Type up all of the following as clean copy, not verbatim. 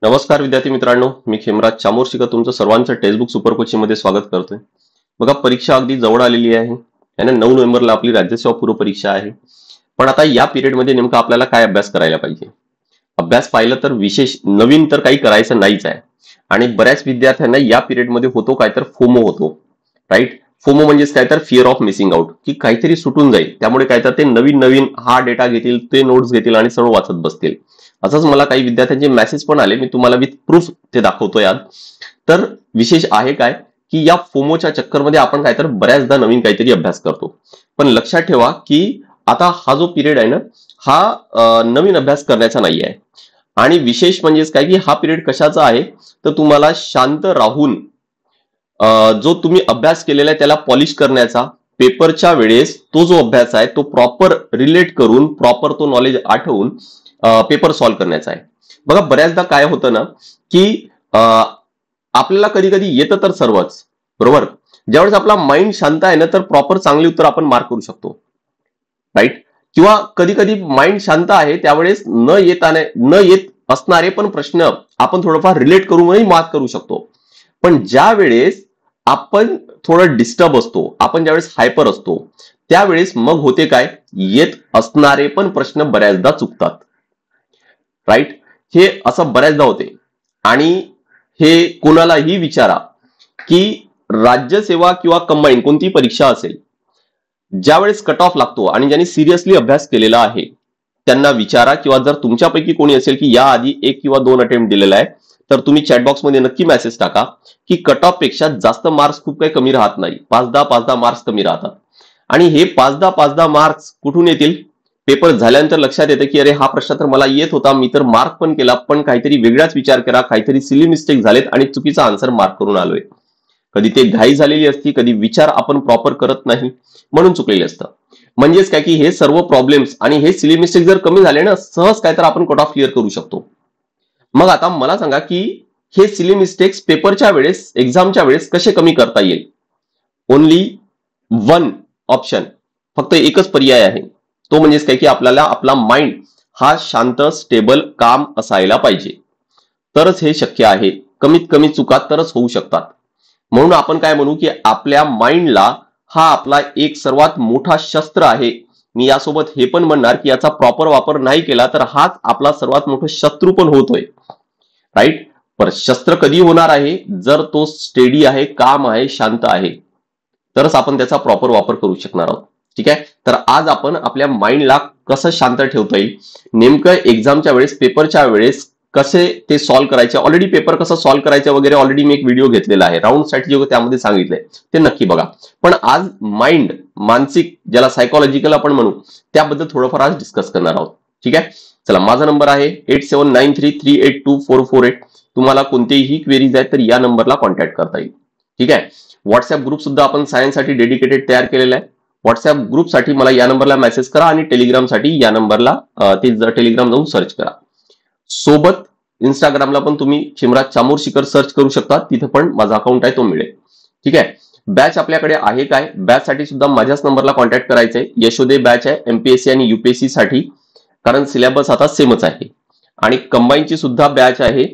नमस्कार विद्यार्थी मित्रांनो, मी खेमराज चामोर्शीकर तुमचं सर्वांचं टेक्स्टबुक सुपर कोचिंग मध्ये स्वागत करतोय। बघा, परीक्षा अगदी जवळ आलेली आहे आणि 9 नोव्हेंबरला आपली राज्यसेवा पूर्व परीक्षा आहे। पण आता या पिरियड मध्ये नेमका आपल्याला काय अभ्यास करायला पाहिजे? अभ्यास पाहिलं तर विशेष नवीन तर काही करायचं नाहीच आहे। आणि बऱ्याच विद्यार्थ्यांना या पिरियड मध्ये होतो काय तर फोमो होतो, राईट? फोमो म्हणजेच काय तर फिअर ऑफ मिसिंग आउट, की काहीतरी सुटून जाईल, त्यामुळे काय तर ते नवीन नवीन हा डेटा घेतील, ते नोट्स घेतील आणि सर्व वाचत बसतील। असंच मला काही विद्यार्थ्यांचे मेसेज पण आले, मी तुम्हाला विथ प्रूफ ते दाखवतोय आज। तर विशेष आहे काय की या फोमोच्या चक्करमध्ये आपण काय तर बऱ्याचदा नवीन काहीतरी अभ्यास करतो। पण लक्षात ठेवा की आता हा जो पिरियड आहे ना, हा नवीन अभ्यास करण्याचा नाही आहे। आणि विशेष म्हणजेच काय की हा पिरियड कशाचा आहे, तर तुम्हाला शांत राहून जो तुम्ही अभ्यास केलेला आहे त्याला पॉलिश करण्याचा, पेपरच्या वेळेस तो जो अभ्यास आहे तो प्रॉपर रिलेट करून, प्रॉपर तो नॉलेज आठवून पेपर सॉल्व्ह करण्याचा आहे। बघा, बऱ्याचदा काय होतं ना की आपल्याला कधी कधी येतं तर सर्वच बरोबर, ज्यावेळेस आपला माइंड शांत आहे ना तर प्रॉपर चांगली उत्तर आपण मार्क करू शकतो, राईट? किंवा कधी कधी माइंड शांत आहे त्यावेळेस न येत असणारे पण प्रश्न आपण थोडंफार रिलेट करूनही मार्क करू शकतो। पण ज्या वेळेस आपण थोडं डिस्टर्ब असतो, आपण ज्यावेळेस हायपर असतो, त्यावेळेस मग होते काय, येत असणारे पण प्रश्न बऱ्याचदा चुकतात, राईट? हे असं बऱ्याचदा होते। आणि हे कोणालाही विचारा की राज्यसेवा किंवा कंबाईन कोणती परीक्षा असेल, ज्यावेळेस कट ऑफ लागतो आणि ज्यांनी सिरियसली अभ्यास केलेला आहे त्यांना विचारा, किंवा जर तुमच्यापैकी कोणी असेल की या आधी 1 किंवा 2 अटेम्प्ट दिलेला आहे तर तुम्ही चॅट बॉक्स मध्ये नक्की मेसेज टाका की कट ऑफ पेक्षा जास्त मार्क्स खूप काही कमी राहत नाही, 5-10 मार्क्स कमी राहतात। आणि हे 5-10 मार्क्स कुठून येतील? पेपर झाल्यानंतर लक्षात येतं की अरे हा प्रश्न तर मला येत होता, मी तर मार्क पण केला, पण काहीतरी वेगळाच विचार केला, काहीतरी सिली मिस्टेक झालेत आणि चुकीचा आन्सर मार्क करून आलोय। कधी ते घाई झालेली असती, कधी विचार आपण प्रॉपर करत नाही म्हणून चुकलेले असतं। म्हणजेच काय की हे सर्व प्रॉब्लेम्स आणि हे सिली मिस्टेक जर कमी झाले ना, सहज काय तर आपण कट ऑफ क्लिअर करू शकतो। मग आता मला सांगा की हे सिली मिस्टेक्स पेपरच्या वेळेस, एक्झामच्या वेळेस कसे कमी करता येईल? ओनली वन ऑप्शन, फक्त एकच पर्याय आहे, तो म्हणजेच काय की आपल्याला आपला माइंड हा शांत, स्टेबल, काम असायला पाहिजे, तरच हे शक्य आहे। कमीत कमी चुका तरच होऊ शकतात। म्हणून आपण काय म्हणू की आपल्या माइंडला हा आपला एक सर्वात मोठा शस्त्र आहे। मी यासोबत हे पण म्हणणार की याचा प्रॉपर वापर नाही केला तर हाच आपला सर्वात मोठा शत्रू पण होतोय, राईट? पर शस्त्र कधी होणार आहे, जर तो स्टेडी आहे, काम आहे, शांत आहे, तरच आपण त्याचा प्रॉपर वापर करू शकणार आहोत। ठीक आहे, तर आज आपण आपल्या माइंडला कसं शांत ठेवता येईल, नेमकं एक्झामच्या वेळेस, पेपरच्या वेळेस कसे ते सॉल्व्ह करायचे, ऑलरेडी पेपर कसं सॉल्व्ह करायचं वगैरे ऑलरेडी मी एक व्हिडिओ घेतलेला आहे, राऊंड स्ट्रॅटेजी त्यामध्ये सांगितलंय, ते नक्की बघा। पण आज माइंड, मानसिक, ज्याला सायकोलॉजिकल आपण म्हणू, त्याबद्दल थोडंफार आज डिस्कस करणार आहोत। ठीक आहे, चला, माझा नंबर आहे 8793382448। तुम्हाला कोणतेही क्वेरीज आहेत तर या नंबरला कॉन्टॅक्ट करता येईल। ठीक आहे, व्हॉट्सअप ग्रुप सुद्धा आपण सायन्ससाठी डेडिकेटेड तयार केलेला आहे। व्हॉट्सअप ग्रुपसाठी मला या नंबरला मेसेज करा आणि टेलिग्रामसाठी या नंबरला टेलिग्राम जाऊन सर्च करा। सोबत इंस्टाग्रामला पण तुम्ही खेमराज चामोर्शीकर सर्च करू शकता, तिथे पण माझा अकाउंट आहे, तो मिळेल। ठीक आहे, बॅच आपल्याकडे आहे काय, बॅच साठी सुद्धा माझ्याच नंबरला कॉन्टॅक्ट करायचंय। यशोदय बॅच आहे एमपीएससी आणि यूपीएससी साठी, कारण सिलेबस आता सेमच आहे। आणि कंबाईनची सुद्धा बॅच आहे,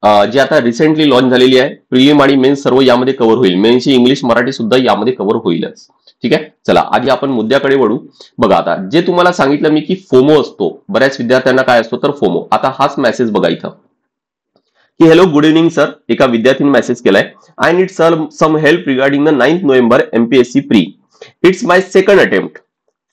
जी आता रिसेंटली लॉन्च झालेली आहे। प्रिलिम आणि मेन्स सर्व यामध्ये कव्हर होईल, मेन्सची इंग्लिश मराठी सुद्धा यामध्ये कव्हर होईलच। ठीक आहे, चला आधी आपण मुद्द्याकडे वळू। बघा, आता जे तुम्हाला सांगितलं मी की फोमो असतो, बऱ्याच विद्यार्थ्यांना काय असतो तर फोमो। आता हाच मेसेज बघा इथं की हॅलो गुड इव्हनिंग सर, एका विद्यार्थ्यांनी मेसेज केलाय, I need some help regarding the 9th November MPSC pre, it's my second attempt,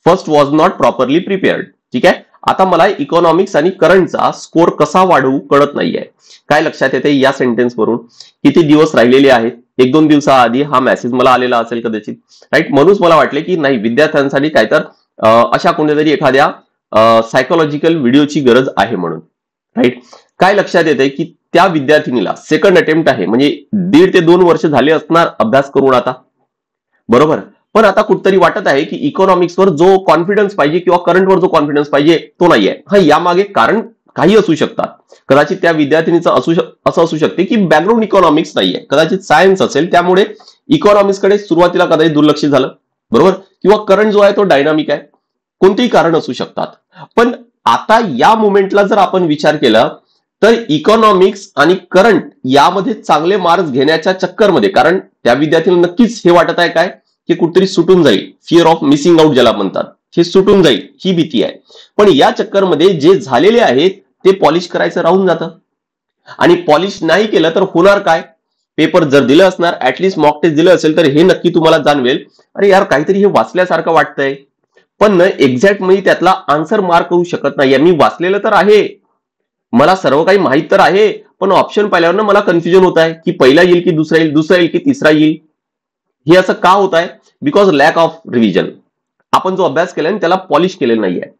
first was not properly prepared. ठीक आहे, आता मला इकॉनॉमिक्स आणि करंटचा स्कोर कसा वाढवू कळत नाहीये। काय लक्षात येते या सेंटेन्स वरून? किती दिवस राहिलेले आहेत, 1-2 दिवसाआधी हा मेसेज मला आलेला असेल कदाचित, राईट? म्हणूनच मला वाटले की नाही, विद्यार्थ्यांसाठी काय तर अशा कोणत्यातरी एखाद्या सायकोलॉजिकल व्हिडिओची गरज आहे म्हणून, राईट? काय लक्षात येते की त्या विद्यार्थिनीला सेकंड अटेम्प्ट आहे, म्हणजे 1.5 ते 2 वर्ष झाले असणार अभ्यास करून आता, बरोबर? पण आता कुठतरी वाटत आहे की इकॉनॉमिक्सवर जो कॉन्फिडन्स पाहिजे किंवा करंटवर जो कॉन्फिडन्स पाहिजे तो नाहीये। हा, यामागे कारण काही असू शकतात, कदाचित त्या विद्यार्थिनीचं असं असू शकते की बॅकग्राऊंड इकॉनॉमिक्स नाहीये, कदाचित सायन्स असेल, त्यामुळे इकॉनॉमिक्सकडे सुरुवातीला कदाचित दुर्लक्ष झालं, बरोबर? किंवा करंट जो आहे तो डायनामिक आहे, कोणतेही कारण असू शकतात। पण आता या मोमेंटला जर आपण विचार केला तर इकॉनॉमिक्स आणि करंट यामध्ये चांगले मार्क्स घेण्याच्या चक्करमध्ये, कारण त्या विद्यार्थ्यांना नक्कीच हे वाटत आहे काय की कुठेतरी सुटून जाईल, फिअर ऑफ मिसिंग आउट ज्याला म्हणतात, हे सुटून जाईल ही भीती आहे. पण या चक्करमध्ये जे झालेले आहे ते पॉलिश करायचं राहून जातं. आणि पॉलिश नाही केलं तर होणार काय, पेपर जर दिलं असणार, ऍटलिस्ट मॉक टेस्ट दिलं असेल तर हे नक्की तुम्हाला जाणवेल, अरे यार काहीतरी हे वाचल्यासारखं वाटतंय, पण एक्झॅक्ट मी त्यातला आन्सर मार्क करू शकत नाही. मी वाचलेलं तर आहे, मला सर्व काही माहित तर आहे, पण ऑप्शन पाहिल्यावर मला कन्फ्युजन होत आहे की पहिला येईल की दुसरा येईल, दुसरा येईल की तिसरा येईल. हे असं का होत आहे? Because lack of revision. आपण जो अभ्यास केलाय त्याला पॉलिश केलेलं नाहीये.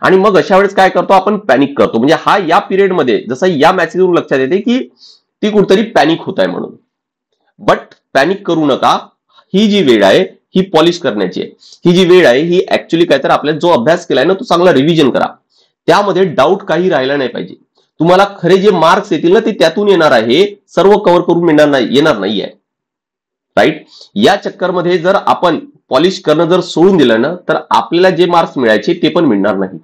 आणि मग अशा वेळेस काय करतो आपण, पॅनिक करतो. म्हणजे हा या पिरियडमध्ये जसं या मॅसेजवरून लक्षात येते की ती कुठेतरी पॅनिक होत आहे म्हणून. बट पॅनिक करू नका. ही जी वेळ आहे ही पॉलिश करण्याची आहे. ही जी वेळ आहे ही ऍक्च्युअली काय तर आपल्याला जो अभ्यास केलाय ना तो चांगला रिव्हिजन करा. त्यामध्ये डाऊट काही राहिला नाही पाहिजे. तुम्हाला खरे जे मार्क्स येतील ना ते त्यातून येणार आहे, सर्व कव्हर करून येणार नाहीये. राईट. या चक्करमध्ये जर आपण पॉलिश करणं जर सोडून दिलं ना तर आपल्याला जे मार्क्स मिळायचे ते पण मिळणार नाही.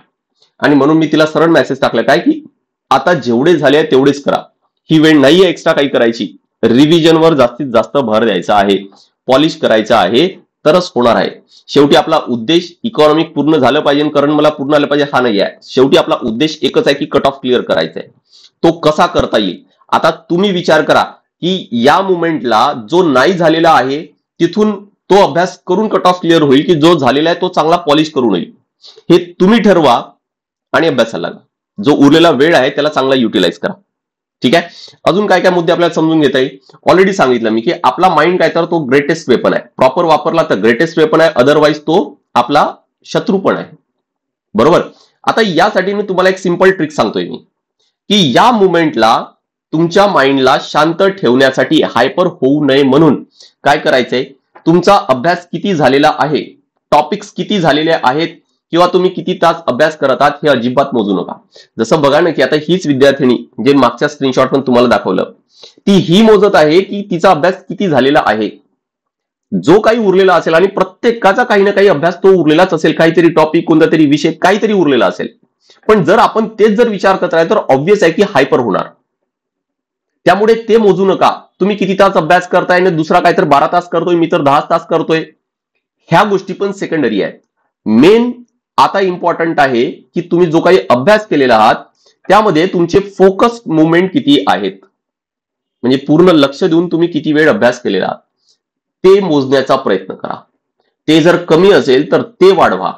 आणि म्हणून मी तिला सरळ मेसेज टाकला काय की आता जेवढे झाले तेवढेच करा. ही वेळ नाहीये एक्स्ट्रा काही करायची. रिव्हिजनवर जास्तीत जास्त भर द्यायचा आहे, पॉलिश करायचं आहे, तरच होणार आहे. शेवटी आपला उद्देश इकॉनॉमिक पूर्ण झालं पाहिजे, करंट मला पूर्ण आलं पाहिजे हा नाही आहे. शेवटी आपला उद्देश एकच आहे की कट ऑफ क्लिअर करायचा आहे. तो कसा करता येईल आता तुम्ही विचार करा की या मुवमेंटला जो नाही झालेला आहे तिथून तो अभ्यास करून कट ऑफ क्लिअर होईल की जो झालेला आहे तो चांगला पॉलिश करून येईल. हे तुम्ही ठरवा आणि अभ्यासाला लागा. जो उरलेला वेळ आहे त्याला चांगला युटिलाइज करा. ठीक आहे. अजून काय काय मुद्दे आपल्याला समजून घेता येईल. ऑलरेडी सांगितलं मी की आपला माइंड काय तर तो ग्रेटेस्ट वेपन आहे. प्रॉपर वापरला तर ग्रेटेस्ट वेपन आहे, अदरवाईज तो आपला शत्रू पण आहे. बरोबर. आता यासाठी मी तुम्हाला एक सिंपल ट्रिक सांगतोय मी की या मुवमेंटला तुमच्या माइंडला शांत ठेवण्यासाठी, हायपर होऊ नये म्हणून काय करायचंय, तुमचा अभ्यास किती झालेला आहे, टॉपिक्स किती झालेले आहेत किंवा तुम्ही किती तास अभ्यास करत आहात हे अजिबात मोजू नका. जसं बघा ना की आता हीच विद्यार्थिनी जे मागच्या स्क्रीनशॉट पण तुम्हाला दाखवलं, ती ही मोजत आहे की तिचा अभ्यास किती झालेला आहे. जो काही उरलेला असेल, आणि प्रत्येकाचा काही ना काही अभ्यास तो उरलेलाच असेल, काहीतरी टॉपिक, कोणता तरी विषय काहीतरी उरलेला असेल. पण जर आपण तेच जर विचार करत राहिलो तर ऑब्व्हियस आहे की हायपर होणार. त्यामुळे ते मोजू नका. तुम्ही किती तास अभ्यास करताय आणि दुसरा काय तर 12 तास करतोय, मी तर 10 तास करतोय, ह्या गोष्टी पण सेकंडरी आहेत. मेन आता इम्पॉर्टंट आहे की तुम्ही जो काही अभ्यास केलेला आहात त्यामध्ये तुमचे फोकस मुवमेंट किती आहेत, म्हणजे पूर्ण लक्ष देऊन तुम्ही किती वेळ अभ्यास केलेला आहात ते मोजण्याचा प्रयत्न करा. ते जर कमी असेल तर ते वाढवा.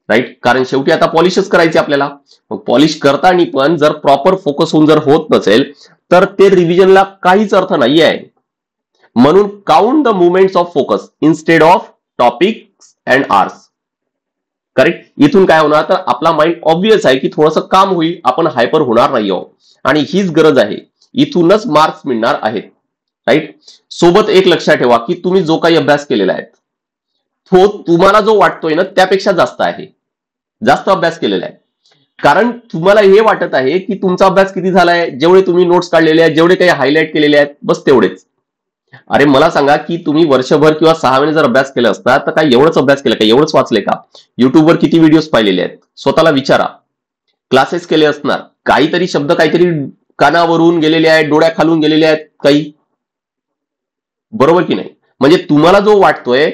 राईट. कारण शेवटी आता पॉलिशच करायची आपल्याला. मग पॉलिश करताना पण जर प्रॉपर फोकस होऊन जर होत नसेल तर ते रिव्हिजनला काहीच अर्थ नाही आहे. म्हणून count the movements of focus instead of topics and आर्स. करेक्ट. इथून काय होणार तर आपला माइंड ऑब्व्हियस आहे की थोडंसं काम होईल, आपण हायपर होणार नाही आहोत. आणि हीच गरज आहे. इथूनच मार्क्स मिळणार आहेत. राईट. सोबत एक लक्षात ठेवा की तुम्ही जो काही अभ्यास केलेला आहे तो तुम्हाला जो वाटतोय ना त्यापेक्षा जास्त आहे, जास्त अभ्यास केलेला आहे. कारण तुम्हाला हे वाटत आहे की तुमचा अभ्यास किती झालाय, जेवढे तुम्ही नोट्स काढलेले आहेत, जेवढे काही हायलाइट केलेले आहेत, बस तेवढेच. अरे मला सांगा की तुम्ही वर्षभर किंवा 6 महिने जर अभ्यास केला असता तर काय एवढंच अभ्यास केला का, एवढंच वाचले का? युट्यूबवर किती व्हिडिओज पाहिलेले आहेत स्वतःला विचारा. क्लासेस केले असणार, काहीतरी शब्द काहीतरी कानावरून गेलेले आहेत, डोळ्याखालून गेलेले आहेत काही. बरोबर की नाही. म्हणजे तुम्हाला जो वाटतोय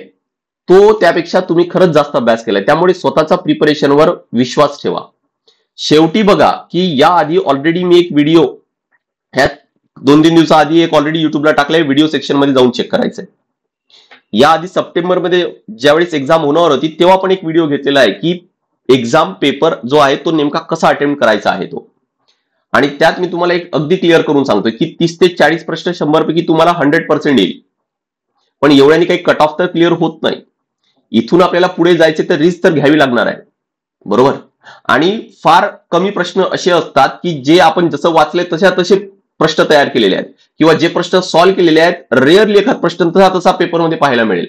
तो त्यापेक्षा तुम्ही खरंच जास्त अभ्यास केलाय. त्यामुळे स्वतःचा प्रिपरेशनवर विश्वास ठेवा. शेवटी बघा की या आधी ऑलरेडी मी एक व्हिडिओ ह्या 2-3 दिवसाआधी एक ऑलरेडी युट्यूबला टाकलाय, व्हिडिओ सेक्शन मध्ये जाऊन चेक करायचंय. या आधी सप्टेंबरमध्ये ज्यावेळेस एक्झाम होणार होती तेव्हा पण एक व्हिडिओ घेतलेला आहे की एक्झाम पेपर जो आहे तो नेमका कसा अटेम्प्ट करायचा आहे तो. आणि त्यात मी तुम्हाला एक अगदी क्लिअर करून सांगतोय की 30 ते 40 प्रश्न 100 पैकी तुम्हाला 100% येईल. पण एवढ्याने काही कट ऑफ तर क्लिअर होत नाही. इथून आपल्याला पुढे जायचे तर रिस्क तर घ्यावी लागणार आहे. बरोबर. आणि फार कमी प्रश्न असे असतात की जे आपण जसं वाचले तसे प्रश्न तयार केलेले आहेत, किंवा जे प्रश्न सॉल्व्ह केलेले आहेत रेअरली एखादा प्रश्न तसा पेपरमध्ये पाहायला मिळेल.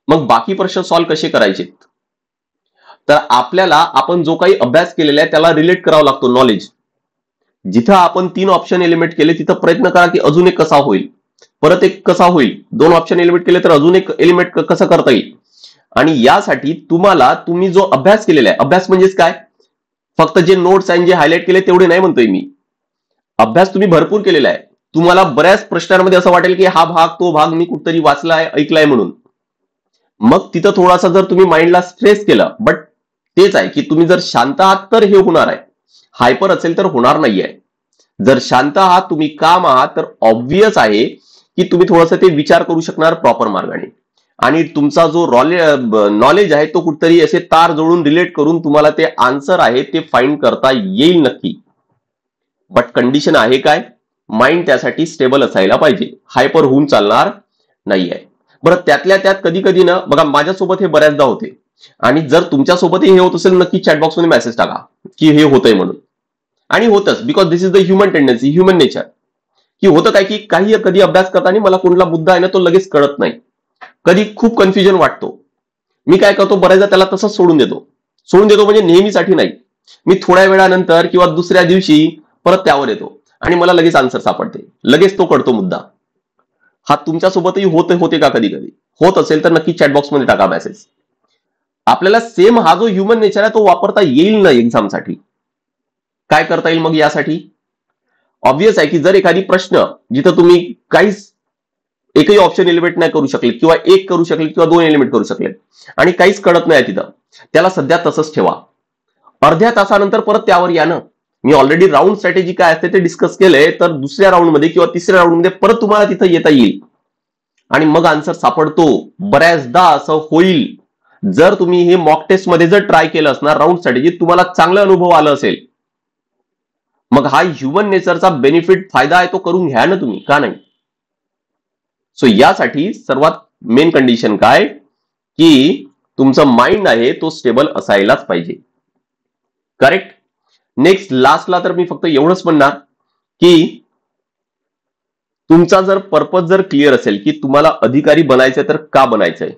मग बाकी प्रश्न सॉल्व्ह कसे करायचे तर आपल्याला आपण जो काही अभ्यास केलेला आहे त्याला रिलेट करावा लागतो. नॉलेज जिथं आपण 3 ऑप्शन एलिमिनेट केले तिथं प्रयत्न करा की अजून एक कसा होईल, परत एक कसा होईल, 2 ऑप्शन एलिमिनेट केले तर अजून एक एलिमिनेट कसं करता येईल. आणि यासाठी तुम्ही जो अभ्यास केलेला आहे, अभ्यास म्हणजेच काय, फक्त जे नोट्स आणि जे हायलाइट केले तेवढे नाही म्हणतोय मी. अभ्यास तुम्ही भरपूर केलेला आहे, तुम्हाला बऱ्याच प्रश्नांमध्ये असं वाटेल की हा भाग तो भाग मी कुठतरी वाचलाय ऐकलाय म्हणून, मग तिथं थोडासा जर तुम्ही माइंडला स्ट्रेस केलं, बट तेच आहे की तुम्ही जर शांत आहात तर हे होणार आहे, हायपर असेल तर होणार नाहीये. जर शांत आहात, तुम्ही काम आहात, तर ऑब्व्हियस आहे की तुम्ही थोडंसं ते विचार करू शकणार प्रॉपर मार्गाने, आणि तुमचा जो नॉलेज आहे तो कुठतरी असे तार जोडून रिलेट करून तुम्हाला ते आन्सर आहे ते फाइंड करता येईल नक्की. बट कंडिशन आहे काय, माइंड त्यासाठी स्टेबल असायला पाहिजे, हायपर होऊन चालणार नाहीये. बरं, त्यातल्या त्यात कधी कधी ना बघा, माझ्यासोबत हे बऱ्याचदा होते, आणि जर तुमच्यासोबतही हे होत असेल नक्की चॅटबॉक्समध्ये मेसेज टाका की हे होतंय म्हणून. आणि होतच, because this is the human tendency, human nature. की होतं काय की काही कधी अभ्यास करताना मला कोणता मुद्दा आहे ना तो लगेच कळत नाही, कधी खूप कन्फ्युजन वाटतो. मी काय करतो, बऱ्याचदा त्याला तसंच सोडून देतो म्हणजे नेहमीसाठी नाही, मी थोड्या वेळानंतर किंवा दुसऱ्या दिवशी परत त्यावर येतो आणि मला लगेच आन्सर सापडते, लगेच तो कळतो मुद्दा. हा तुमच्यासोबतही होते का? कधी कधी होत असेल तर नक्की चॅटबॉक्समध्ये टाका मेसेज. आपल्याला सेम हा जो ह्युमन नेचर आहे तो वापरता येईल ना एक्झामसाठी. काय करता येईल मग यासाठी? ऑब्व्हियस आहे की जर एखादी प्रश्न जिथं तुम्ही काहीच एकही ऑप्शन एलिमिनेट नाही करू शकले, किंवा एक करू शकले किंवा दोन एलिमिनेट करू शकले, आणि काहीच कळत नाही तिथं, त्याला सध्या तसंच ठेवा. अर्ध्या तासानंतर परत त्यावर या ना. मी ऑलरेडी राऊंड स्ट्रॅटेजी काय असते ते डिस्कस केलंय, तर दुसऱ्या राऊंडमध्ये किंवा तिसऱ्या राऊंडमध्ये परत तुम्हाला तिथं येता येईल आणि मग आन्सर सापडतो. बऱ्याचदा असं होईल, जर तुम्ही हे मॉक टेस्ट मध्ये जर ट्राय केलं असणार राऊंड स्ट्रॅटेजी, तुम्हाला चांगला अनुभव आला असेल, मग हा ह्युमन नेचरचा बेनिफिट फायदा आहे तो करून घ्या ना तुम्ही, का नाही? सो यासाठी सर्वात मेन कंडिशन काय की तुमचं माइंड आहे तो स्टेबल असायलाच पाहिजे. करेक्ट. नेक्स्ट लास्टला तर मी फक्त एवढंच म्हणणार की तुमचा जर पर्पज जर क्लिअर असेल की तुम्हाला अधिकारी बनायचंय तर का बनायचंय,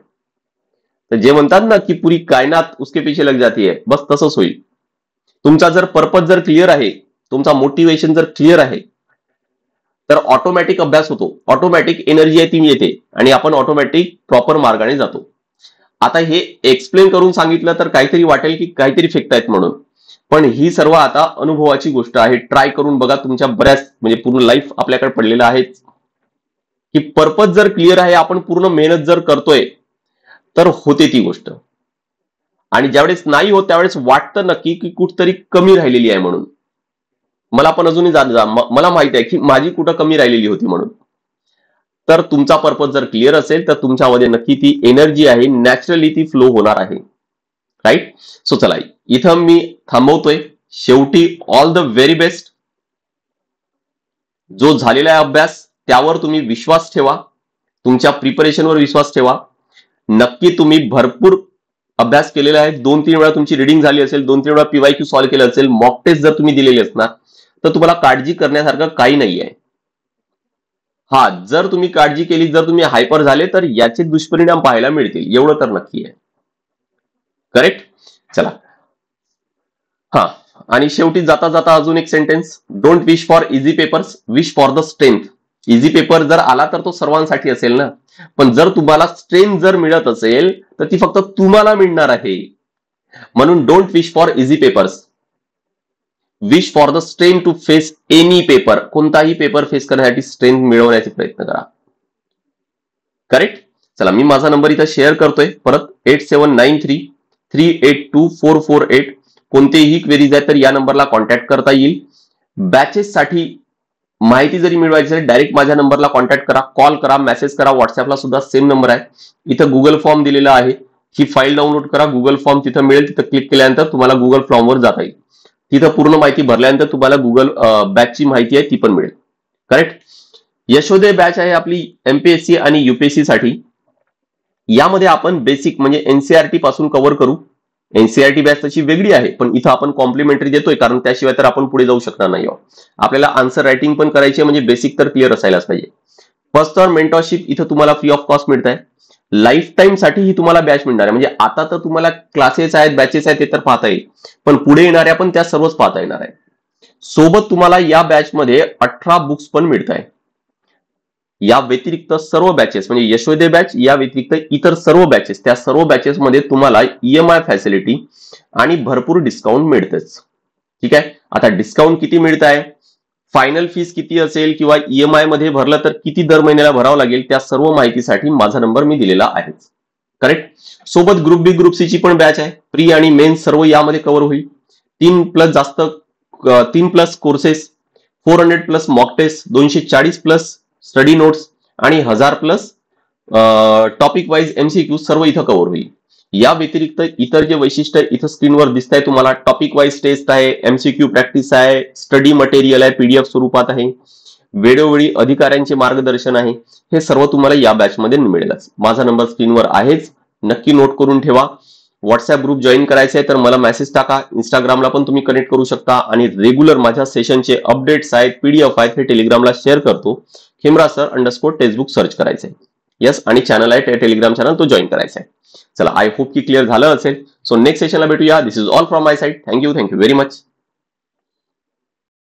तर जे म्हणतात ना की पुरी कायनात उसके पीछे लग जाती है, बस तसंच होईल. तुमचा जर पर्पज जर क्लिअर आहे, तुमचा मोटिवेशन जर क्लिअर आहे, तर ऑटोमॅटिक अभ्यास होतो, ऑटोमॅटिक एनर्जी आहे ती येते आणि आपण ऑटोमॅटिक प्रॉपर मार्गाने जातो. आता हे एक्सप्लेन करून सांगितलं तर काहीतरी वाटेल की काहीतरी फेकतायत म्हणून, पण ही सर्व आता अनुभवाची गोष्ट आहे. ट्राय करून बघा, तुमच्या बऱ्याच म्हणजे पूर्ण लाईफ आपल्याकडे पडलेलं आहे की पर्पज जर क्लिअर आहे, आपण पूर्ण मेहनत जर करतोय तर होते ती गोष्ट. आणि ज्यावेळेस नाही होत त्यावेळेस वाटतं नक्की की कुठतरी कमी राहिलेली आहे म्हणून. मला पण अजूनही मला माहिती आहे की माझी कुठं कमी राहिलेली होती म्हणून. तर तुमचा पर्पज जर क्लिअर असेल तर तुमच्यामध्ये नक्की ती एनर्जी आहे, नॅचरली ती फ्लो होणार आहे. राईट. सो चला, इथं मी थांबवतोय. शेवटी ऑल द व्हेरी बेस्ट. जो झालेला आहे अभ्यास त्यावर तुम्ही विश्वास ठेवा, तुमच्या प्रिपरेशनवर विश्वास ठेवा. नक्की तुम्ही भरपूर अभ्यास केलेला आहे, 2-3 वेळा तुमची रिडिंग झाली असेल, 2-3 वेळा पीवायक्यू सॉल्व्ह केलं असेल, मॉक टेस्ट जर तुम्ही दिलेली असणार तर तुम्हाला काळजी करण्यासारखं काही नाहीये. हा, जर तुम्ही काळजी केली, जर तुम्ही हायपर झाले तर याचे दुष्परिणाम पाहायला मिळतील, एवढं तर नक्की आहे. करेक्ट. चला, हा, आणि शेवटी जाता जाता अजून एक sentence, don't wish for easy papers, wish for the strength. Easy paper जर आला तर तो सर्वांसाठी असेल ना, पण जर तुम्हाला स्ट्रेंथ जर मिळत असेल तर ती फक्त तुम्हाला मिळणार आहे. म्हणून don't wish for easy papers, wish for the strength to face any paper. कोणताही पेपर फेस करण्यासाठी स्ट्रेंथ मिळवण्याचे प्रयत्न करा. करेक्ट. चला, मी माझा नंबर इथं शेअर करतोय परत, 8793382448. कोणतेही क्वेरीज आहेत तर या नंबरला कॉन्टॅक्ट करता येईल. बॅचेस साठी माहिती जरी मिळवायची असेल डायरेक्ट माझ्या नंबरला कॉन्टॅक्ट करा, कॉल करा, मेसेज करा. व्हॉट्सअपला सुद्धा सेम नंबर आहे. इथं गुगल फॉर्म दिलेला आहे, ही फाईल डाउनलोड करा. गुगल फॉर्म तिथं मिळेल, तिथं क्लिक केल्यानंतर तुम्हाला गुगल फॉर्मवर जाता येईल. तिथं पूर्ण माहिती भरल्यानंतर तुम्हाला गुगल बॅचची माहिती आहे ती पण मिळेल. करेक्ट. यशोदय बॅच आहे आपली एमपीएससी आणि युपीएससी साठी. यामध्ये आपण बेसिक म्हणजे एनसीआरटी पासून कव्हर करू. एनसीआरटी बॅच तशी वेगळी आहे, पण इथं आपण कॉम्प्लिमेंटरी देतोय, कारण त्याशिवाय तर आपण पुढे जाऊ शकणार नाही. आपल्याला आन्सर रायटिंग पण करायची आहे, म्हणजे बेसिक तर क्लिअर असायलाच पाहिजे. फर्स्ट और मेंटॉरशिप इथं तुम्हाला फ्री ऑफ कॉस्ट मिळत आहे. लाईफ टाइम साठी ही तुम्हाला बॅच मिळणार आहे. म्हणजे आता तर तुम्हाला क्लासेस आहेत, बॅचेस आहेत, ते तर पाहता येईल, पण पुढे येणाऱ्या पण त्या सर्वच पाहता येणार आहे. सोबत तुम्हाला या बॅच मध्ये 18 बुक्स पण मिळत आहे. या व्यतिरिक्त सर्व बॅचेस म्हणजे यशोदय बॅच या व्यतिरिक्त इतर सर्व बॅचेस, त्या सर्व बॅचेस मध्ये तुम्हाला ईएमआय फॅसिलिटी आणि भरपूर डिस्काउंट मिळतेच. ठीक आहे. आता डिस्काउंट किती मिळत आहे फायनल फीस किती असेल किंवा ईएमआय मध्ये भरलं तर किती दर महिन्याला भरावं लागेल, त्या सर्व माहितीसाठी माझा नंबर मी दिलेला आहे. करेक्ट. सोबत ग्रुप बी ग्रुप सी ची पण बॅच आहे. प्री आणि मेन्स सर्व यामध्ये कव्हर होईल. 3 plus courses, 400 plus mock test, 240 plus study notes आणि 1000 प्लस टॉपिक वाईज एमसीक्यू सर्व इथं कव्हर होईल. या व्यतिरिक्त इतर जे वैशिष्ट्य इथं स्क्रीनवर दिसत आहे तुम्हाला, टॉपिक वाईज टेस्ट आहे, एमसीक्यू प्रॅक्टिस आहे, स्टडी मटेरियल आहे, पीडीएफ स्वरूपात आहे, वेळोवेळी अधिकाऱ्यांचे मार्गदर्शन आहे, हे सर्व तुम्हाला या बॅचमध्ये मिळेलच. माझा नंबर स्क्रीनवर आहेच, नक्की नोट करून ठेवा. व्हॉट्सअप ग्रुप जॉईन करायचा आहे तर मला मेसेज टाका. इंस्टाग्रामला पण तुम्ही कनेक्ट करू शकता आणि रेग्युलर माझ्या सेशनचे अपडेट्स आहेत, पीडीएफ आहेत, हे टेलिग्रामला शेअर करतो. खेमरा सर _ टेक्स्टबुक सर्च करायचंय. यस, आणि चॅनल आहे टेलिग्राम चॅनल, तो जॉईन करायचा आहे. चला, आय होप की क्लिअर झालं असेल. सो नेक्स्ट सेशनला भेटूया. This is all from my side. Thank you very much.